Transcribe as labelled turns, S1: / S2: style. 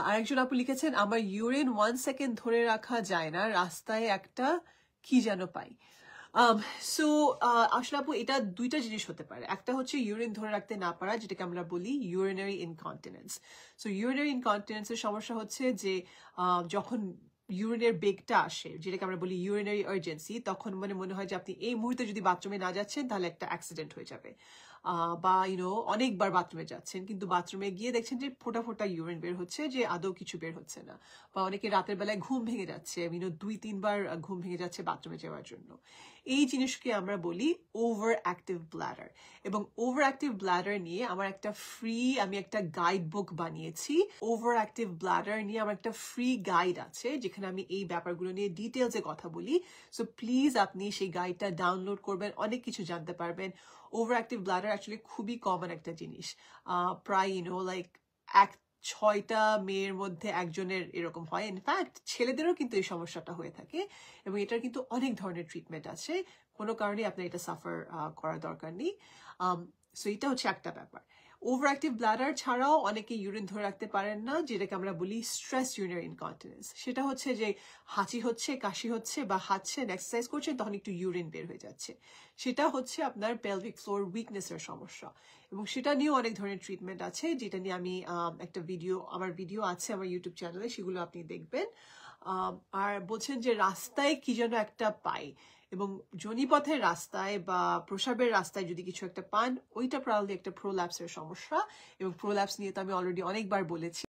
S1: আরেকজন আপু লিখেছেন, আমার ইউরিন 1 সেকেন্ড ধরে রাখা যায় না, রাস্তায় একটা কি যেন পাই। সো আসলে আপু এটা দুইটা জিনিস হতে পারে। একটা হচ্ছে ইউরিন ধরে রাখতে না পারা, যেটাকে আমরা বলি ইউরিনারি ইনকন্টিনেন্স। সো ইউরিনারি ইনকন্টিনেন্সের সমস্যা হচ্ছে যে যখন ইউরিনের বেগটা আসে, যেটাকে আমরা বলি ইউরিনারি আর্জেন্সি, তখন মানে মনে হয় যে আপনি এই মুহূর্তে যদি বাথরুমে না যাচ্ছেন তাহলে একটা অ্যাক্সিডেন্ট হয়ে যাবে। বা অনেকবার বাথরুমে যাচ্ছেন, কিন্তু বাথরুমে গিয়ে দেখছেন যে ফোটা ফোটা ইউরিন বের হচ্ছে, যে আদৌ কিছু বের হচ্ছে না। বা অনেকে রাতের বেলায় ঘুম ভেঙে যাচ্ছে, 2-3 বার ঘুম ভেঙে যাচ্ছে বাথরুমে যাওয়ার জন্য। এই জিনিসকে আমরা বলি ওভার অ্যাক্টিভ ব্লাডার। এবং ওভার অ্যাক্টিভ ব্লাডার নিয়ে আমি একটা গাইড বুক বানিয়েছি। ওভার অ্যাক্টিভ ব্লাডার নিয়ে আমার একটা ফ্রি গাইড আছে, যেখানে আমি এই ব্যাপারগুলো নিয়ে ডিটেলসে কথা বলি। সো প্লিজ আপনি সেই গাইডটা ডাউনলোড করবেন, অনেক কিছু জানতে পারবেন। ওভার অ্যাক্টিভ ব্লাডার অ্যাকচুয়ালি খুবই কমন একটা জিনিস। প্রায় লাইক 6টা মেয়ের মধ্যে একজনের এরকম হয়। ইনফ্যাক্ট ছেলেদেরও কিন্তু এই সমস্যাটা হয়ে থাকে, এবং এটার কিন্তু অনেক ধরনের ট্রিটমেন্ট আছে। কোনো কারণে আপনার এটা সাফার করার দরকার নেই। সো এটা হচ্ছে একটা ব্যাপার। ওভার অ্যাক্টিভ ব্লাডার ছাড়াও অনেকে ইউরিন ধরে রাখতে পারেন না, যেটাকে আমরা বলি স্ট্রেস ইউরিনারি ইনকন্টিনেন্স। সেটা হচ্ছে যে হাঁচি হচ্ছে, কাশি হচ্ছে, বা হাঁচছেন, এক্সারসাইজ করছেন, তখন একটু ইউরিন বের হয়ে যাচ্ছে। সেটা হচ্ছে আপনার পেলভিক ফ্লোর উইকনেসের সমস্যা, এবং সেটা নিয়েও অনেক ধরনের ট্রিটমেন্ট আছে, যেটা নিয়ে আমি আমার ভিডিও আছে আমার ইউটিউব চ্যানেলে, সেগুলো আপনি দেখবেন। আর বলছেন যে রাস্তায় কি যেন একটা পাই, এবং যোনিপথের রাস্তায় বা প্রস্রাবের রাস্তায় যদি কিছু একটা পান, ওইটা প্রবাবলি একটা প্রোল্যাপসের সমস্যা। এবং প্রোল্যাপস নিয়ে তো আমি অলরেডি অনেকবার বলেছি।